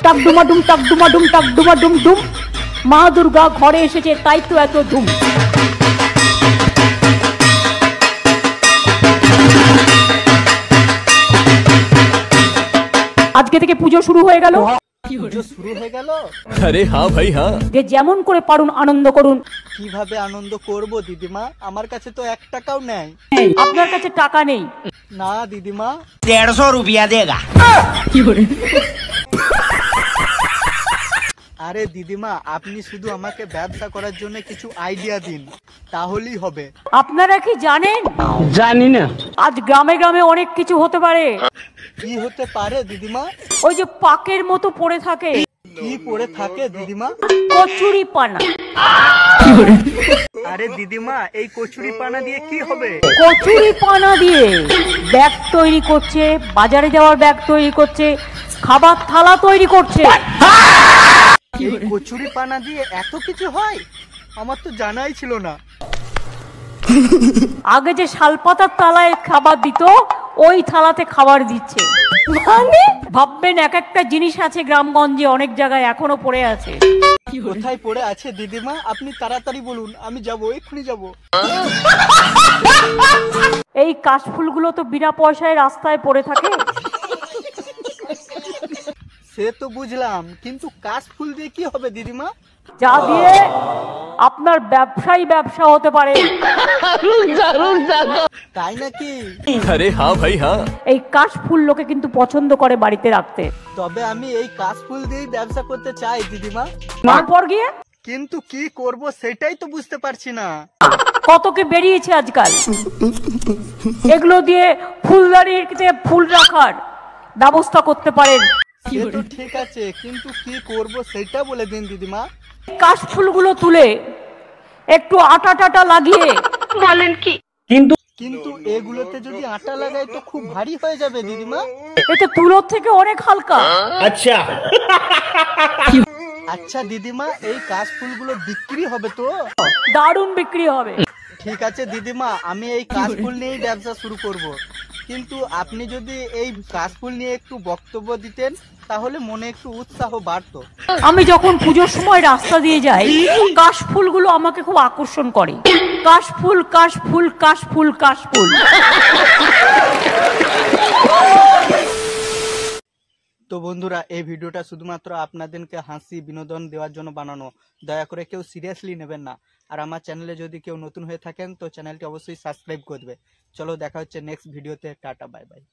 টাক ডুমাডুম টাক ডুমাডুম টাক ডুমাডুম ডুম। মা দুর্গা ঘরে এসেছে, তাই তো এত ধুম। আজকে থেকে পুজো শুরু হয়ে গেল। শুরু হয়ে গেল? আরে হ্যাঁ ভাই হ্যাঁ। যে যেমন করে পারুন আনন্দ করুন। কিভাবে আনন্দ করব দিদিমা? আমার কাছে তো 1 টাকাও নেই। আপনার কাছে টাকা নেই? না দিদিমা। 150 रुपया देगा। আরে দিদিমা, আপনি শুধু আমাকে ব্যবসা করার জন্য কিছু আইডিয়া দিন, তাহলেই হবে। আপনারা কি জানেন? জানি না। আজ গ্রামে গ্রামে অনেক কিছু হতে পারে। কি হতে পারে দিদিমা? ওই যে পাকের মতো পড়ে থাকে। কি পড়ে থাকে দিদিমা? কচুরি পানা। আরে দিদিমা, এই কচুরি পানা দিয়ে কি হবে? কচুরি পানা দিয়ে ব্যাগ তৈরি করছে, বাজারে যাওয়ার ব্যাগ তৈরি করছে, খাবার থালা তৈরি করছে। এই কচুরি পানা দিয়ে এত কিছু হয়? আমার তো জানাই ছিল না। আগে যে শালপাতার থালায় খাবার দিত, ওই থালাতে খাবার দিচ্ছে। মানে ভাববেন, এক একটা জিনিস আছে গ্রামগঞ্জে, অনেক জায়গায় এখনো পড়ে আছে। কোথায় পড়ে আছে দিদিমা? আপনি তাড়াতাড়ি বলুন, আমি যাবো, এক্ষুনি যাবো। এই কাশফুলগুলো তো বিনা পয়সায় রাস্তায় পড়ে থাকে। সে তো বুঝলাম, কিন্তু কাশফুল দিয়ে কি হবে দিদিমা? যা দিয়ে আপনার ব্যবসা হতে পারে। তাই নাকি? আরে হ্যাঁ ভাই হ্যাঁ। এই কাশফুল লোকে কিন্তু পছন্দ করে বাড়িতে রাখতে। তবে আমি এই কাশফুল দিয়েই ব্যবসা করতে চাই দিদিমা। তারপর গিয়ে কিন্তু কি করব সেটাই তো বুঝতে পারছি না। কত কি বেরিয়েছে আজকাল। এগুলো দিয়ে ফুলদানিতে ফুল রাখার ব্যবস্থা করতে পারেন। সে তো ঠিক আছে, কিন্তু কি করব সেটা বলে দিন দিদিমা। কাশফুলগুলো তুলে একটু আটা টাটা লাগিয়ে, বলেন কি, কিন্তু এগুলোতে যদি আটা লাগাই তো খুব ভারী হয়ে যাবে দিদিমা। এটা তুলোর থেকে অনেক হালকা। अच्छा। আচ্ছা দিদিমা, এই কাশফুলগুলো বিক্রি হবে তো? দারুণ বিক্রি হবে। ঠিক আছে দিদিমা, আমি এই কাশফুল নিয়েই ব্যবসা শুরু করব। কিন্তু আপনি যদি এই কাশফুল নিয়ে একটু বক্তব্য দিতেন, তাহলে মনে একটু উৎসাহ বাড়তো। আমি যখন পুজোর সময় রাস্তা দিয়ে যাই, কাশফুলগুলো আমাকে খুব আকর্ষণ করে। কাশফুল কাশফুল কাশফুল কাশফুল। তো বন্ধুরা, এই ভিডিওটা শুধুমাত্র আপনাদেরকে হাসি বিনোদন দেওয়ার জন্য বানানো। দয়া করে কেউ সিরিয়াসলি নেবেন না। আর আমার চ্যানেলে যদি কেউ নতুন হয়ে থাকেন তো চ্যানেলটি অবশ্যই সাবস্ক্রাইব করবে। চলো দেখা হচ্ছে নেক্সট ভিডিওতে। Tata, bye bye.